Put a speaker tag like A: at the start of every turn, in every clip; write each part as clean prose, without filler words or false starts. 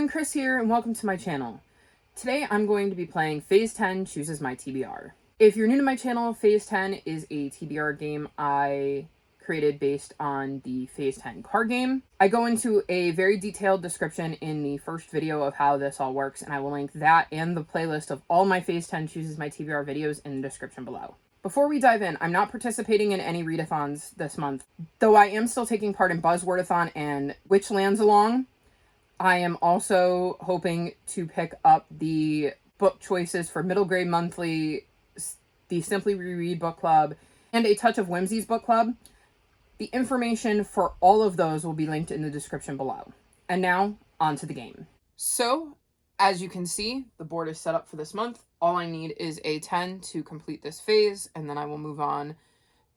A: everyone, Chris here, and welcome to my channel. Today I'm going to be playing Phase 10 Chooses My TBR. If you're new to my channel, Phase 10 is a TBR game I created based on the Phase 10 card game. I go into a very detailed description in the first video of how this all works, and I will link that and the playlist of all my Phase 10 Chooses My TBR videos in the description below. Before we dive in, I'm not participating in any readathons this month, though I am still taking part in Buzzwordathon and Which Lands Along. I am also hoping to pick up the book choices for Middle Grade Monthly, the Simply Reread Book Club, and A Touch of Whimsy's Book Club. The information for all of those will be linked in the description below. And now, on to the game. So, as you can see, the board is set up for this month. All I need is a 10 to complete this phase, and then I will move on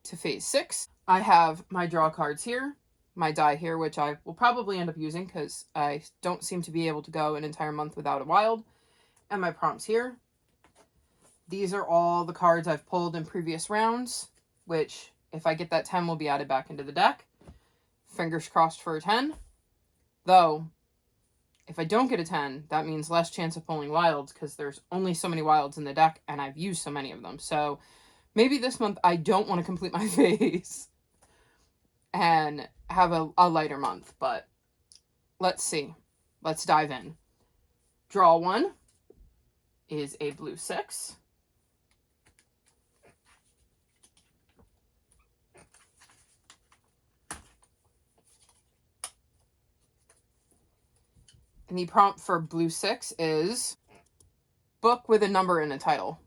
A: to Phase 6. I have my draw cards here, my die here, which I will probably end up using because I don't seem to be able to go an entire month without a wild, and my prompts here. These are all the cards I've pulled in previous rounds, which, if I get that 10, will be added back into the deck. Fingers crossed for a 10. Though, if I don't get a 10, that means less chance of pulling wilds because there's only so many wilds in the deck and I've used so many of them. So maybe this month I don't want to complete my phase and have a lighter month, but let's see. Let's dive in. Draw 1 is a blue 6. And the prompt for blue 6 is book with a number in the title.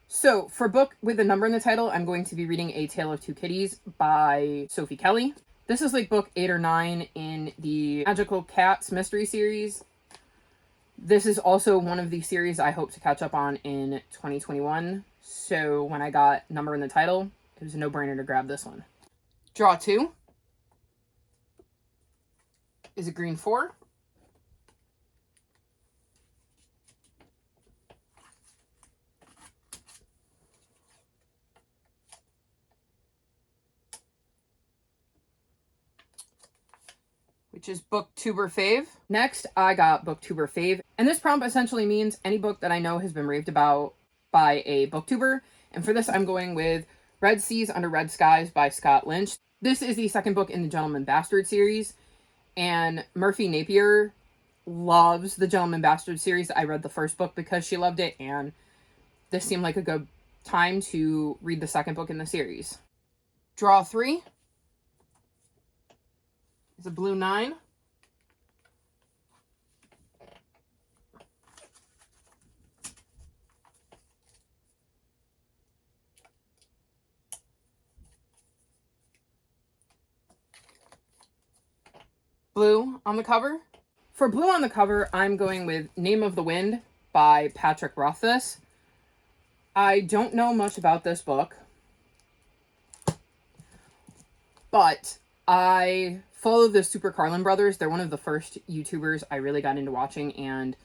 A: So for book with a number in the title, I'm going to be reading A Tale of Two Kitties by Sophie Kelly. This is like book 8 or 9 in the Magical Cats mystery series. This is also one of the series I hope to catch up on in 2021. So when I got number in the title, it was a no-brainer to grab this one. Draw 2 is a green 4. Which is Booktuber Fave. Next, I got Booktuber Fave. And this prompt essentially means any book that I know has been raved about by a booktuber. And for this, I'm going with Red Seas Under Red Skies by Scott Lynch. This is the second book in the Gentleman Bastard series. And Murphy Napier loves the Gentleman Bastard series. I read the first book because she loved it. And this seemed like a good time to read the second book in the series. Draw 3. It's a blue 9. Blue on the cover. For blue on the cover, I'm going with Name of the Wind by Patrick Rothfuss. I don't know much about this book, but I follow the Super Carlin brothers. They're one of the first YouTubers I really got into watching, and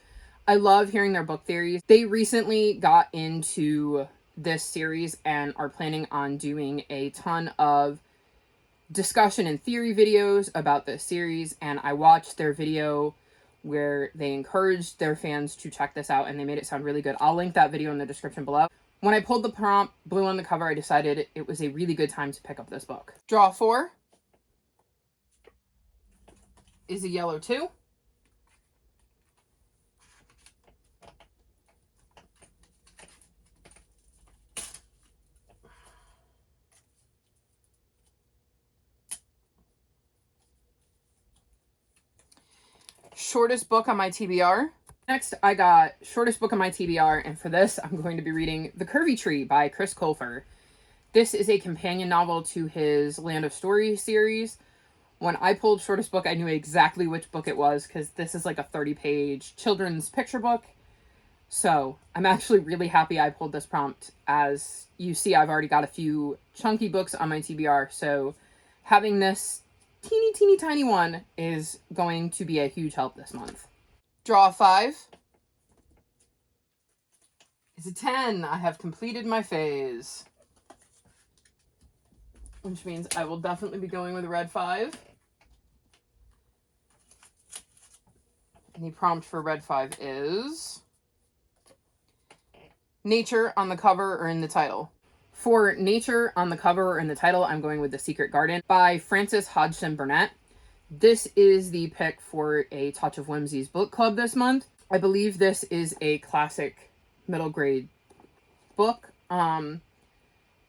A: I love hearing their book theories. They recently got into this series and are planning on doing a ton of discussion and theory videos about this series, and I watched their video where they encouraged their fans to check this out, and they made it sound really good. I'll link that video in the description below. When I pulled the prompt, blue on the cover, I decided it was a really good time to pick up this book. Draw 4 is a yellow 2. Shortest book on my TBR. Next, I got shortest book on my TBR, and for this, I'm going to be reading The Curvy Tree by Chris Colfer. This is a companion novel to his Land of Story series. When I pulled shortest book, I knew exactly which book it was because this is like a 30-page children's picture book. So I'm actually really happy I pulled this prompt. As you see, I've already got a few chunky books on my TBR, so having this teeny tiny one is going to be a huge help this month. Draw 5 is a 10. I have completed my phase, which means I will definitely be going with a red 5. And the prompt for Red 5 is nature on the cover or in the title. For nature on the cover or in the title, I'm going with The Secret Garden by Frances Hodgson Burnett. This is the pick for a Touch of Whimsy's book club this month. I believe this is a classic middle grade book.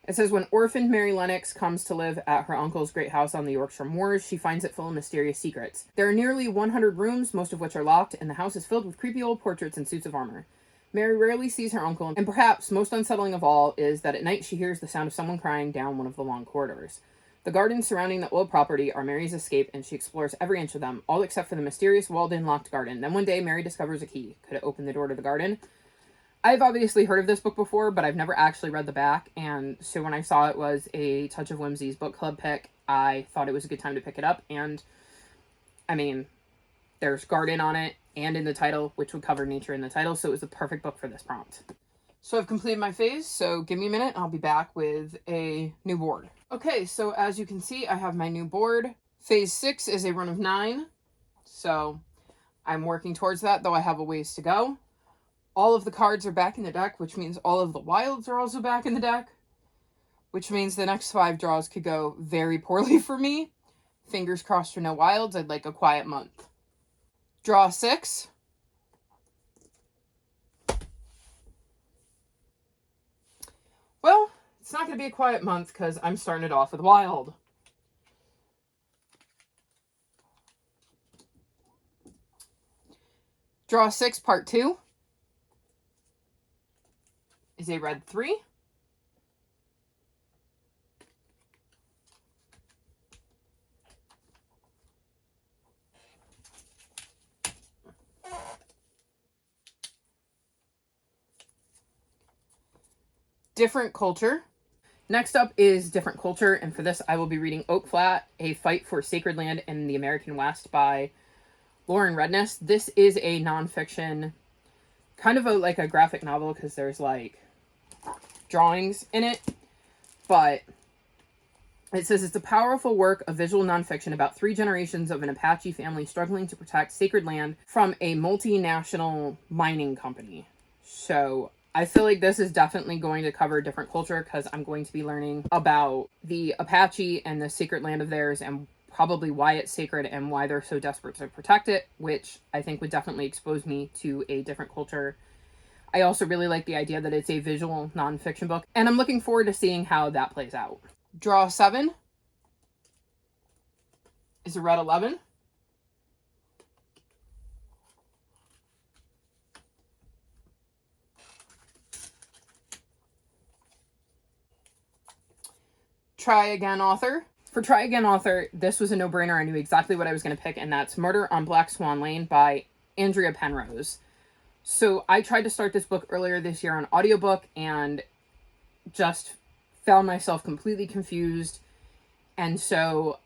A: It says, when orphaned Mary Lennox comes to live at her uncle's great house on the Yorkshire moors, she finds it full of mysterious secrets. There are nearly 100 rooms, most of which are locked, and the house is filled with creepy old portraits and suits of armor. Mary rarely sees her uncle, and perhaps most unsettling of all is that at night she hears the sound of someone crying down one of the long corridors. The gardens surrounding the old property are Mary's escape, and she explores every inch of them, all except for the mysterious walled-in locked garden. Then one day, Mary discovers a key. Could it open the door to the garden? I've obviously heard of this book before, but I've never actually read the back, and so when I saw it was a Touch of Whimsy's book club pick, I thought it was a good time to pick it up, and, I mean, there's garden on it, and in the title, which would cover nature in the title, so it was the perfect book for this prompt. So I've completed my phase, so give me a minute, I'll be back with a new board. Okay, so as you can see, I have my new board. Phase 6 is a run of 9, so I'm working towards that, though I have a ways to go. All of the cards are back in the deck, which means all of the wilds are also back in the deck, which means the next 5 draws could go very poorly for me. Fingers crossed for no wilds. I'd like a quiet month. Draw 6. Well, it's not going to be a quiet month because I'm starting it off with wild. Draw 6, part 2. Is a red 3. Different culture. Next up is different culture, and for this I will be reading Oak Flat, A Fight for Sacred Land in the American West by Lauren Redness. This is a nonfiction, kind of like a graphic novel because there's like drawings in it, but it says it's a powerful work of visual nonfiction about 3 generations of an Apache family struggling to protect sacred land from a multinational mining company. So I feel like this is definitely going to cover a different culture because I'm going to be learning about the Apache and the sacred land of theirs and probably why it's sacred and why they're so desperate to protect it, which I think would definitely expose me to a different culture. I also really like the idea that it's a visual nonfiction book, and I'm looking forward to seeing how that plays out. Draw 7 is a red 11. Try Again Author. For Try Again Author, this was a no-brainer. I knew exactly what I was going to pick, and that's Murder on Black Swan Lane by Andrea Penrose. So I tried to start this book earlier this year on audiobook and just found myself completely confused. And so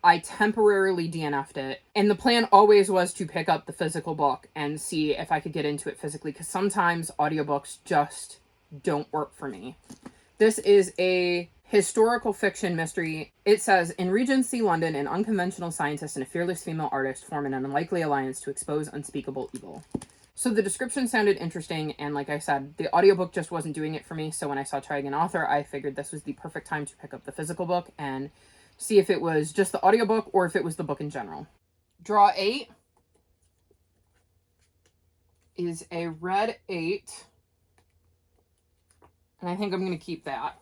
A: I temporarily DNF'd it. And the plan always was to pick up the physical book and see if I could get into it physically, because sometimes audiobooks just don't work for me. This is a historical fiction mystery. It says, in Regency London, an unconventional scientist and a fearless female artist form an unlikely alliance to expose unspeakable evil. So the description sounded interesting, and like I said, the audiobook just wasn't doing it for me, so when I saw Try Again Author, I figured this was the perfect time to pick up the physical book and see if it was just the audiobook or if it was the book in general. Draw 8 is a red 8, and I think I'm going to keep that.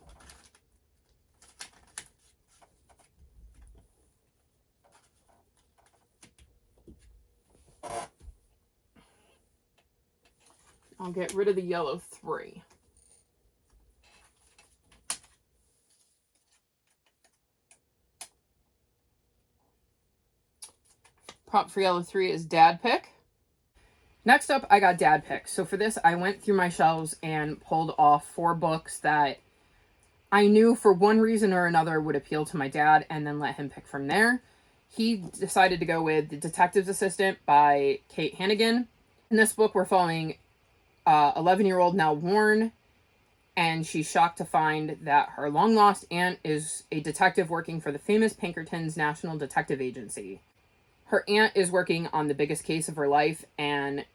A: I'll get rid of the yellow 3. Prompt for yellow 3 is Dad Pick. Next up, I got Dad Pick. So for this, I went through my shelves and pulled off 4 books that I knew for one reason or another would appeal to my dad, and then let him pick from there. He decided to go with The Detective's Assistant by Kate Hannigan. In this book, we're following 11-year-old Nell Warren, and she's shocked to find that her long-lost aunt is a detective working for the famous Pinkerton's National Detective Agency. Her aunt is working on the biggest case of her life, and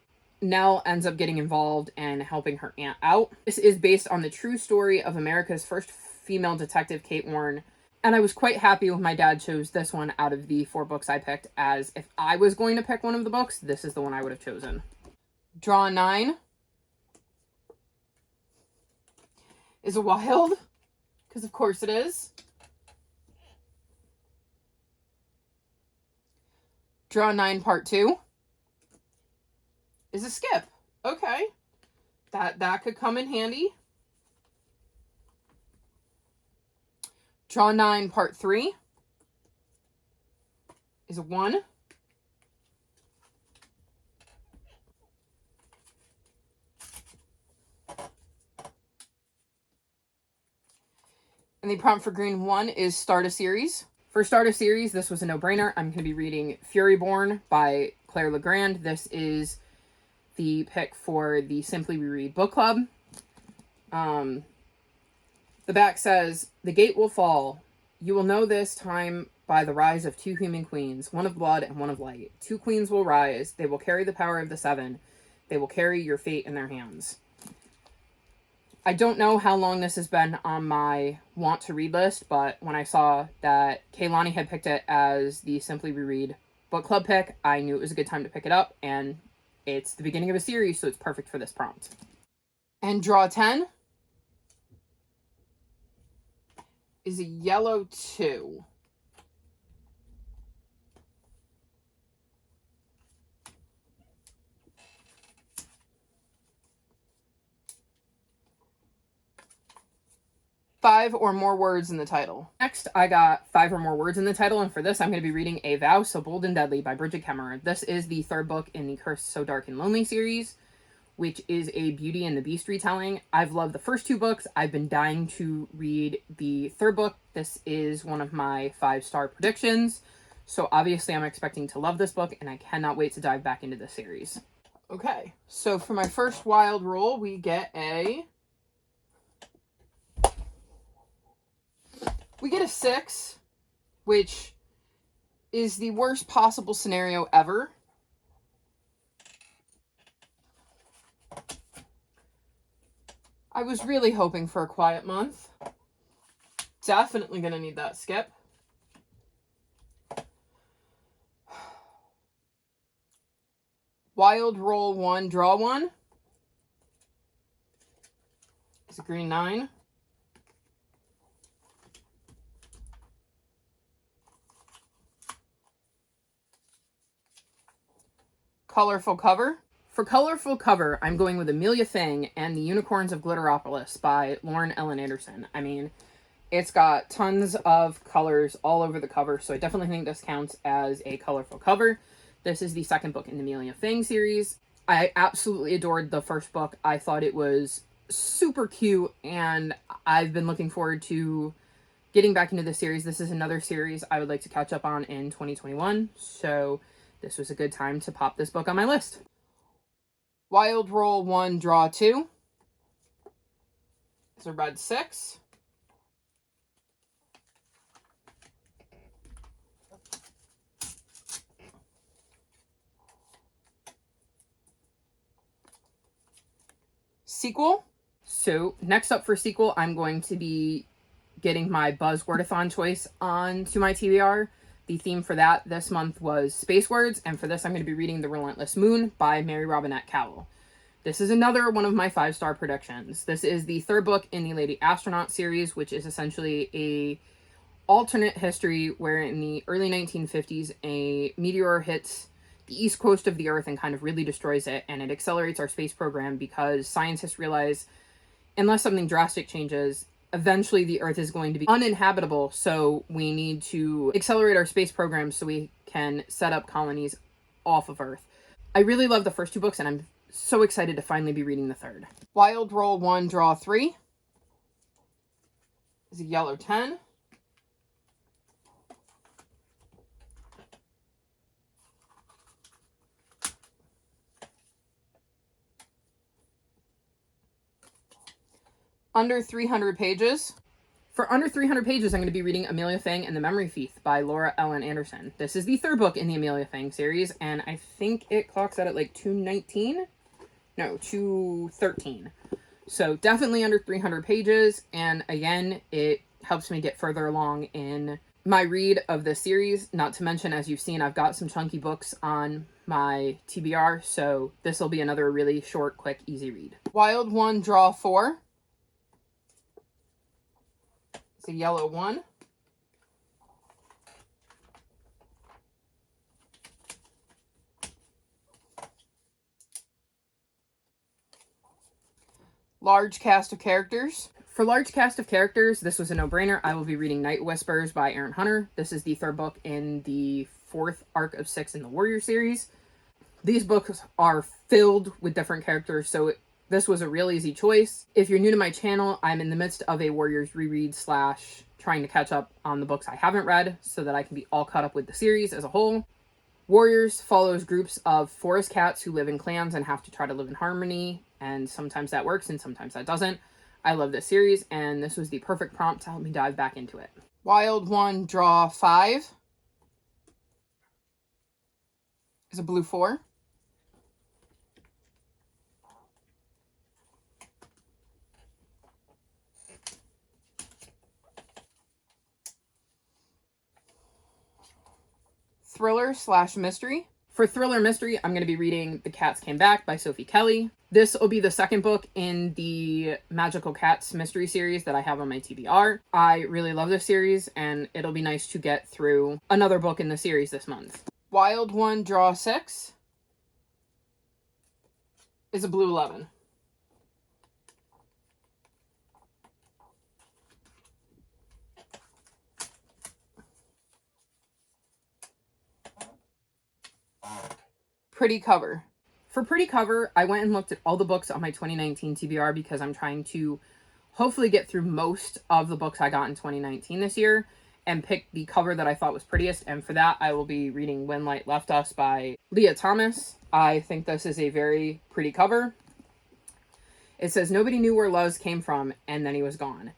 A: Nell ends up getting involved and helping her aunt out. This is based on the true story of America's first female detective, Kate Warren, and I was quite happy when my dad chose this one out of the 4 books I picked, as if I was going to pick one of the books, this is the one I would have chosen. Draw 9 is a Wild, because of course it is. Draw 9 Part 2 is a Skip. Okay. That could come in handy. Draw 9 Part 3 is a 1. And the prompt for green 1 is start a series. For start a series, this was a no-brainer. I'm going to be reading Furyborn by Claire Legrand. This is the pick for the Simply We Read book club. The back says, "The gate will fall. You will know this time by the rise of 2 human queens, one of blood and one of light. 2 queens will rise. They will carry the power of the 7. They will carry your fate in their hands." I don't know how long this has been on my want to read list, but when I saw that Kaylani had picked it as the Simply We Read book club pick, I knew it was a good time to pick it up, and it's the beginning of a series, so it's perfect for this prompt. And draw 10 is a yellow 2. Five or more words in the title. Next, I got 5 or more words in the title, and for this, I'm going to be reading A Vow So Bold and Deadly by Bridget Kemmerer. This is the 3rd book in the Cursed So Dark and Lonely series, which is a Beauty and the Beast retelling. I've loved the first 2 books. I've been dying to read the 3rd book. This is one of my 5-star predictions, so obviously I'm expecting to love this book, and I cannot wait to dive back into this series. Okay, so for my first wild roll, we get a 6, which is the worst possible scenario ever. I was really hoping for a quiet month. Definitely gonna need that skip. Wild roll 1, draw 1. It's a green 9. Colorful cover. For colorful cover, I'm going with Amelia Thing and the Unicorns of Glitteropolis by Lauren Ellen Anderson. I mean, it's got tons of colors all over the cover, so I definitely think this counts as a colorful cover. This is the 2nd book in the Amelia Thing series. I absolutely adored the 1st book. I thought it was super cute, and I've been looking forward to getting back into the series. This is another series I would like to catch up on in 2021, so this was a good time to pop this book on my list. Wild roll 1, draw 2. It's a red 6. Sequel. So next up for sequel, I'm going to be getting my Buzzwordathon choice onto my TBR. The theme for that this month was Space Words, and for this I'm going to be reading The Relentless Moon by Mary Robinette Kowal. This is another one of my 5-star predictions. This is the 3rd book in the Lady Astronaut series, which is essentially a alternate history where in the early 1950s a meteor hits the east coast of the Earth and kind of really destroys it, and it accelerates our space program because scientists realize unless something drastic changes, eventually the Earth is going to be uninhabitable, so we need to accelerate our space program so we can set up colonies off of Earth. I really love the first 2 books, and I'm so excited to finally be reading the 3rd. Wild roll 1, draw 3 is a yellow 10. Under 300 pages. For under 300 pages, I'm going to be reading Amelia Fang and the Memory Thief by Laura Ellen Anderson. This is the third book in the Amelia Fang series, and I think it clocks out at like 219? No, 213. So definitely under 300 pages, and again, it helps me get further along in my read of this series. Not to mention, as you've seen, I've got some chunky books on my TBR, so this will be another really short, quick, easy read. Wild One, Draw 4. It's a yellow one. Large cast of characters. For large cast of characters, this was a no-brainer. I will be reading Night Whispers by Aaron Hunter. This is the third book in the fourth arc of 6 in the Warrior series. These books are filled with different characters, so this was a real easy choice. If you're new to my channel, I'm in the midst of a Warriors reread / trying to catch up on the books I haven't read so that I can be all caught up with the series as a whole. Warriors follows groups of forest cats who live in clans and have to try to live in harmony, and sometimes that works and sometimes that doesn't. I love this series, and this was the perfect prompt to help me dive back into it. Wild One, Draw 5 is a blue 4. Thriller / mystery. For thriller mystery, I'm going to be reading The Cats Came Back by Sophie Kelly. This will be the second book in the Magical Cats mystery series that I have on my TBR. I really love this series, and it'll be nice to get through another book in the series this month. Wild One, Draw 6 is a blue 11. Pretty cover. For pretty cover, I went and looked at all the books on my 2019 TBR because I'm trying to hopefully get through most of the books I got in 2019 this year and pick the cover that I thought was prettiest. And for that, I will be reading When Light Left Us by Leah Thomas. I think this is a very pretty cover. It says, nobody knew where Luz came from, and then he was gone.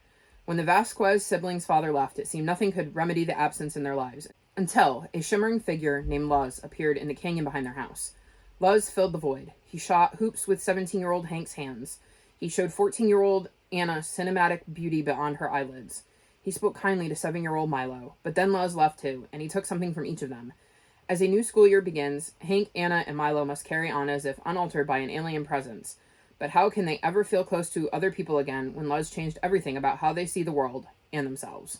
A: When the Vasquez siblings' father left, it seemed nothing could remedy the absence in their lives, until a shimmering figure named Luz appeared in the canyon behind their house. Luz filled the void. He shot hoops with 17-year-old Hank's hands. He showed 14-year-old Anna cinematic beauty beyond her eyelids. He spoke kindly to 7-year-old Milo, but then Luz left too, and he took something from each of them. As a new school year begins, Hank, Anna, and Milo must carry on as if unaltered by an alien presence. But how can they ever feel close to other people again when Luz changed everything about how they see the world and themselves?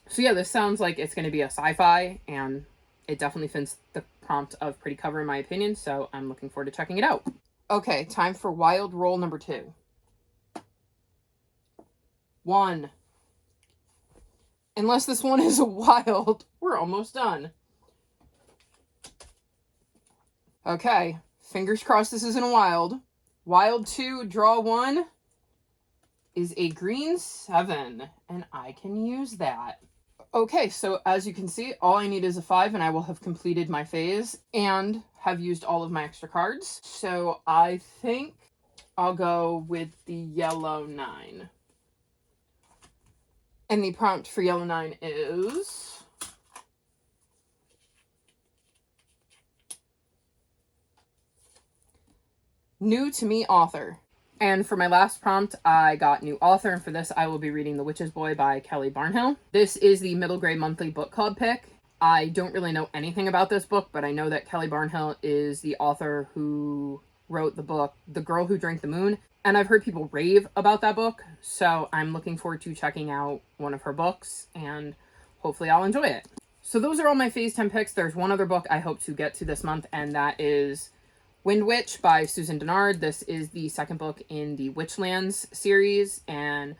A: So yeah, this sounds like it's going to be a sci-fi, and it definitely fits the prompt of pretty cover in my opinion, so I'm looking forward to checking it out. Okay, time for wild roll number 2. 1. Unless this one is a wild, we're almost done. Okay, fingers crossed this isn't a wild. Wild 2, draw 1 is a green 7, and I can use that. Okay, so as you can see, all I need is a 5 and I will have completed my phase and have used all of my extra cards. So I think I'll go with the yellow 9. And the prompt for yellow 9 is... new to me author. And for my last prompt, I got new author, and for this I will be reading The Witch's Boy by Kelly Barnhill. This is the middle grade monthly book club pick. I don't really know anything about this book, but I know that Kelly Barnhill is the author who wrote the book The Girl Who Drank the Moon, and I've heard people rave about that book, so I'm looking forward to checking out one of her books, and hopefully I'll enjoy it. So those are all my Phase 10 picks. There's one other book I hope to get to this month, and that is Wind Witch by Susan Dennard. This is the second book in the Witchlands series, and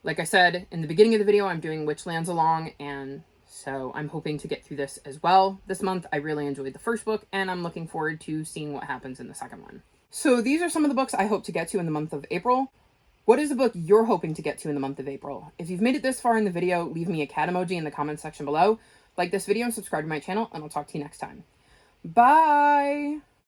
A: like I said in the beginning of the video, I'm doing Witchlands along, and so I'm hoping to get through this as well this month. I really enjoyed the first book, and I'm looking forward to seeing what happens in the second one. So these are some of the books I hope to get to in the month of April. What is the book you're hoping to get to in the month of April? If you've made it this far in the video, leave me a cat emoji in the comments section below. Like this video and subscribe to my channel, and I'll talk to you next time. Bye!